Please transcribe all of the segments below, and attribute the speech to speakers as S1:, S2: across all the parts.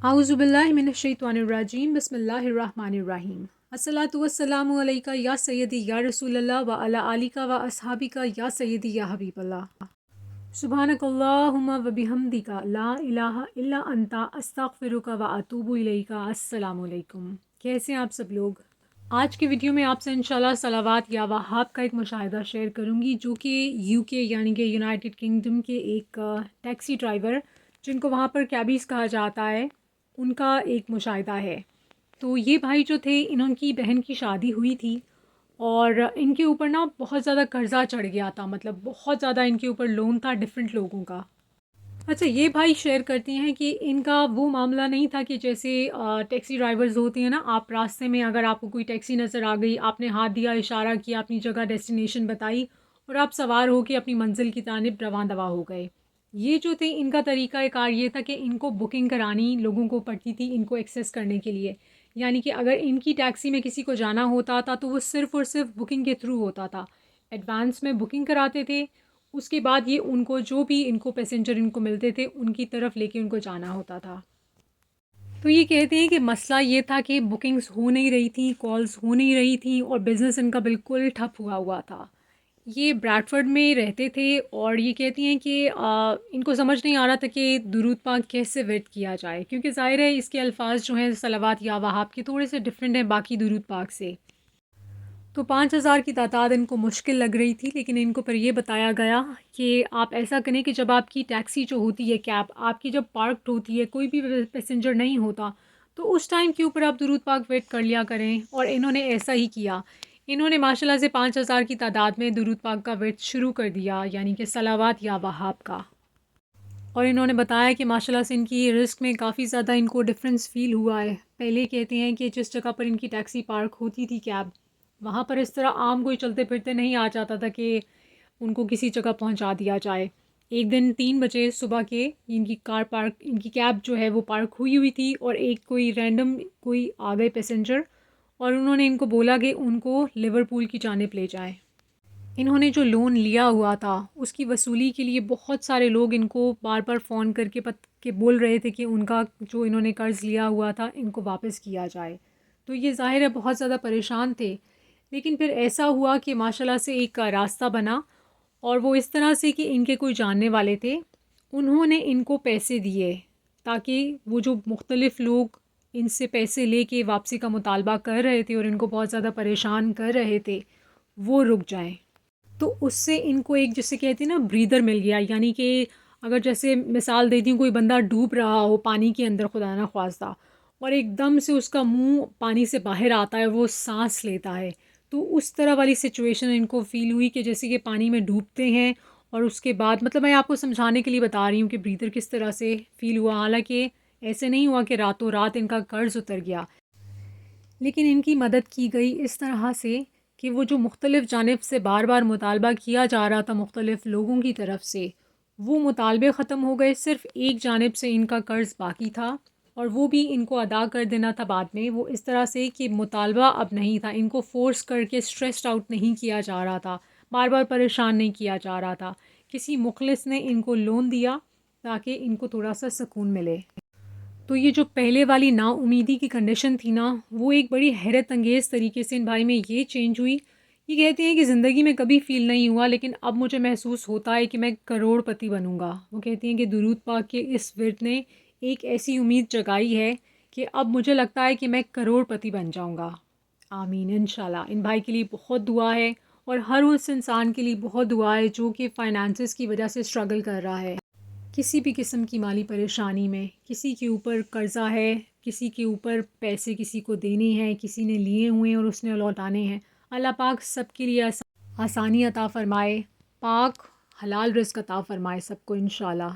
S1: اعوذ باللہ من الشیطان الرجیم بسم اللہ الرحمن الرحیم الصلاۃ والسلام علیکہ یا سیدی یا رسول اللہ و علی آلکہ و اصحابکہ یا سیدی یا حبیب اللہ سبحانک اللہم و بحمدک لا الہ الا انت استغفرک و اتوب الیک۔ السلام علیکم، کیسے ہیں آپ سب لوگ؟ آج کی ویڈیو میں آپ سے انشاءاللہ صلوات یا وہاب کا ایک مشاہدہ شیئر کروں گی، جو کہ یو کے یعنی کہ یونائٹڈ کنگڈم کے ایک ٹیکسی ڈرائیور، جن کو وہاں پر کیبیز کہا جاتا ہے، ان کا ایک مشاہدہ ہے۔ تو یہ بھائی جو تھے، انہوں کی بہن کی شادی ہوئی تھی اور ان کے اوپر نا بہت زیادہ قرضہ چڑھ گیا تھا، مطلب بہت زیادہ ان کے اوپر لون تھا ڈیفرنٹ لوگوں کا۔ اچھا، یہ بھائی شیئر کرتی ہیں کہ ان کا وہ معاملہ نہیں تھا کہ جیسے ٹیکسی ڈرائیورز ہوتے ہیں نا، آپ راستے میں اگر آپ کو کوئی ٹیکسی نظر آ گئی، آپ نے ہاتھ دیا، اشارہ کیا، اپنی جگہ ڈیسٹینیشن بتائی اور آپ سوار ہو کے اپنی منزل کی جانب رواں دواں ہو گئے۔ یہ جو تھے، ان کا طریقہ کار یہ تھا کہ ان کو بکنگ کرانی لوگوں کو پڑتی تھی ان کو ایکسیس کرنے کے لیے، یعنی کہ اگر ان کی ٹیکسی میں کسی کو جانا ہوتا تھا تو وہ صرف اور صرف بکنگ کے تھرو ہوتا تھا، ایڈوانس میں بکنگ کراتے تھے، اس کے بعد یہ ان کو جو بھی ان کو پیسنجر ان کو ملتے تھے ان کی طرف لے کے ان کو جانا ہوتا تھا۔ تو یہ کہتے ہیں کہ مسئلہ یہ تھا کہ بکنگز ہو نہیں رہی تھیں، کالز ہو نہیں رہی تھیں اور بزنس ان کا بالکل ٹھپ ہوا تھا۔ یہ بریڈفورڈ میں رہتے تھے اور یہ کہتی ہیں کہ ان کو سمجھ نہیں آ رہا تھا کہ درود پاک کیسے ورد کیا جائے، کیونکہ ظاہر ہے اس کے الفاظ جو ہیں صلوات یا وہاب کے تھوڑے سے ڈفرینٹ ہیں باقی درود پاک سے۔ تو 5,000 کی تعداد ان کو مشکل لگ رہی تھی، لیکن ان کو پھر یہ بتایا گیا کہ آپ ایسا کریں کہ جب آپ کی ٹیکسی جو ہوتی ہے، کیب آپ کی جب پارکڈ ہوتی ہے، کوئی بھی پیسنجر نہیں ہوتا، تو اس ٹائم کے اوپر آپ درود پاک ویٹ کر لیا کریں۔ اور انہوں نے ایسا ہی کیا، انہوں نے ماشاءاللہ سے 5,000 کی تعداد میں درود پاک کا ویٹ شروع کر دیا، یعنی کہ صلوات یا وہاب کا۔ اور انہوں نے بتایا کہ ماشاءاللہ سے ان کی رزق میں کافی زیادہ ان کو ڈفرینس فیل ہوا ہے۔ پہلے کہتے ہیں کہ جس جگہ پر ان کی ٹیکسی پارک ہوتی تھی، کیب، وہاں پر اس طرح عام کوئی چلتے پھرتے نہیں آ جاتا تھا کہ ان کو کسی جگہ پہنچا دیا جائے۔ ایک دن 3 بجے صبح کے ان کی ان کی کیب جو ہے وہ پارک ہوئی تھی اور ایک کوئی رینڈم کوئی آ گئے پیسنجر اور انہوں نے ان کو بولا کہ ان کو لیورپول کی جانب لے جائیں۔ انہوں نے جو لون لیا ہوا تھا اس کی وصولی کے لیے بہت سارے لوگ ان کو بار بار فون کر کے بول رہے تھے کہ ان کا جو انہوں نے قرض لیا ہوا تھا ان کو واپس کیا جائے۔ تو یہ ظاہر ہے بہت زیادہ پریشان تھے، لیکن پھر ایسا ہوا کہ ماشاءاللہ سے ایک راستہ بنا، اور وہ اس طرح سے کہ ان کے کوئی جاننے والے تھے، انہوں نے ان کو پیسے دیے تاکہ وہ جو مختلف لوگ ان سے پیسے لے کے واپسی کا مطالبہ کر رہے تھے اور ان کو بہت زیادہ پریشان کر رہے تھے، وہ رک جائیں۔ تو اس سے ان کو ایک جسے کہتے ہیں نا بریدر مل گیا، یعنی کہ اگر جیسے مثال دیتی ہوں، کوئی بندہ ڈوب رہا ہو پانی کے اندر خدا نہ خواستہ، اور ایک دم سے اس کا منہ پانی سے باہر آتا ہے، وہ سانس لیتا ہے، تو اس طرح والی سچویشن ان کو فیل ہوئی کہ جیسے کہ پانی میں ڈوبتے ہیں، اور اس کے بعد مطلب میں آپ کو سمجھانے کے لیے بتا رہی ہوں کہ بریدر کس طرح سے فیل ہوا۔ حالانکہ ایسے نہیں ہوا کہ راتوں رات ان کا قرض اتر گیا، لیکن ان کی مدد کی گئی اس طرح سے کہ وہ جو مختلف جانب سے بار بار مطالبہ کیا جا رہا تھا مختلف لوگوں کی طرف سے، وہ مطالبے ختم ہو گئے، صرف ایک جانب سے ان کا قرض باقی تھا اور وہ بھی ان کو ادا کر دینا تھا بعد میں، وہ اس طرح سے کہ مطالبہ اب نہیں تھا، ان کو فورس کر کے اسٹریسڈ آؤٹ نہیں کیا جا رہا تھا، بار بار پریشان نہیں کیا جا رہا تھا، کسی مخلص نے ان کو لون دیا تاکہ ان کو تھوڑا سا سکون ملے۔ تو یہ جو پہلے والی نا امیدی کی کنڈیشن تھی نا، وہ ایک بڑی حیرت انگیز طریقے سے ان بھائی میں یہ چینج ہوئی۔ یہ کہتے ہیں کہ زندگی میں کبھی فیل نہیں ہوا، لیکن اب مجھے محسوس ہوتا ہے کہ میں کروڑ پتی بنوں گا۔ وہ کہتی ہیں کہ درود پاک کے اس ورد نے ایک ایسی امید جگائی ہے کہ اب مجھے لگتا ہے کہ میں کروڑ پتی بن جاؤں گا۔ آمین انشاءاللہ۔ ان بھائی کے لیے بہت دعا ہے اور ہر اس انسان کے لیے بہت دعا ہے جو کہ فائنانسز کی وجہ سے اسٹرگل کر رہا ہے، کسی بھی قسم کی مالی پریشانی میں، کسی کے اوپر قرضہ ہے، کسی کے اوپر پیسے کسی کو دینے ہیں، کسی نے لیے ہوئے ہیں اور اس نے لوٹانے ہیں۔ اللہ پاک سب کے لیے آسانی عطا فرمائے، پاک حلال رزق عطا فرمائے سب کو انشاءاللہ۔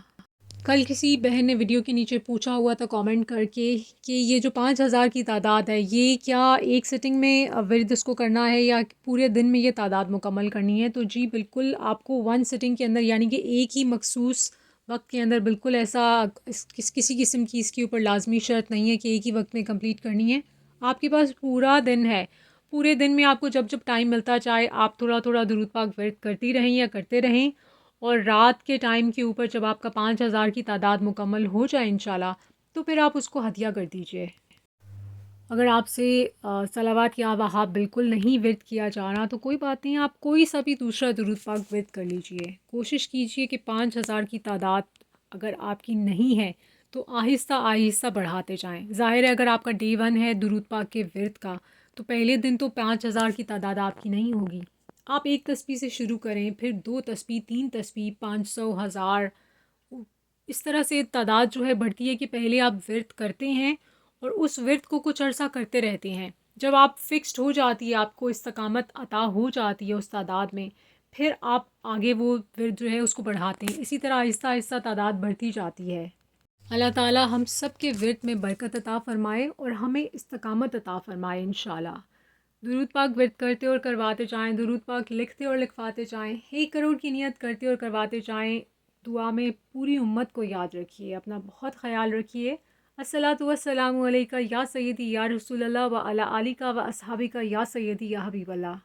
S1: کل کسی بہن نے ویڈیو کے نیچے پوچھا ہوا تھا کامنٹ کر کے کہ یہ جو 5,000 کی تعداد ہے، یہ کیا ایک سٹنگ میں ورد اس کو کرنا ہے یا پورے دن میں یہ تعداد مکمل کرنی ہے؟ تو جی بالکل، آپ کو 1 سٹنگ کے اندر یعنی کہ ایک ہی مخصوص وقت کے اندر، بالکل ایسا کسی قسم کی اس کے اوپر لازمی شرط نہیں ہے کہ ایک ہی وقت میں کمپلیٹ کرنی ہے۔ آپ کے پاس پورا دن ہے، پورے دن میں آپ کو جب جب ٹائم ملتا چاہے آپ تھوڑا تھوڑا درود پاک ورد کرتی رہیں یا کرتے رہیں، اور رات کے ٹائم کے اوپر جب آپ کا 5,000 کی تعداد مکمل ہو جائے انشاءاللہ، تو پھر آپ اس کو ہدیہ کر دیجئے۔ اگر آپ سے صلوات یا وہاب بالکل نہیں ورد کیا جا رہا تو کوئی بات نہیں، آپ کوئی سا بھی دوسرا درود پاک ورد کر لیجئے۔ کوشش کیجئے کہ 5000 کی تعداد اگر آپ کی نہیں ہے تو آہستہ آہستہ بڑھاتے جائیں۔ ظاہر ہے اگر آپ کا ڈے 1 ہے درود پاک کے ورد کا تو پہلے دن تو 5000 کی تعداد آپ کی نہیں ہوگی۔ آپ ایک تسبیح سے شروع کریں، پھر 2 تسبیح، 3 تسبیح، 500، 1000، اس طرح سے تعداد جو ہے بڑھتی ہے کہ پہلے آپ ورد کرتے ہیں اور اس ورد کو کچھ عرصہ کرتے رہتے ہیں۔ جب آپ فکسڈ ہو جاتی ہے، آپ کو استقامت عطا ہو جاتی ہے اس تعداد میں، پھر آپ آگے وہ ورد جو ہے اس کو بڑھاتے ہیں۔ اسی طرح آہستہ آہستہ تعداد بڑھتی جاتی ہے۔ اللہ تعالیٰ ہم سب کے ورد میں برکت عطا فرمائے اور ہمیں استقامت عطا فرمائے انشاءاللہ۔ درود پاک ورد کرتے اور کرواتے جائیں، درود پاک لکھتے اور لکھواتے جائیں، 1 کروڑ کی نیت کرتے اور کرواتے جائیں۔ دعا میں پوری امت کو یاد رکھیے، اپنا بہت خیال رکھیے۔ الصلاۃ والسلام علیکہ یا سیدی یا رسول اللہ و علی آلک و اصحابک یا سیدی یا حبیب اللہ۔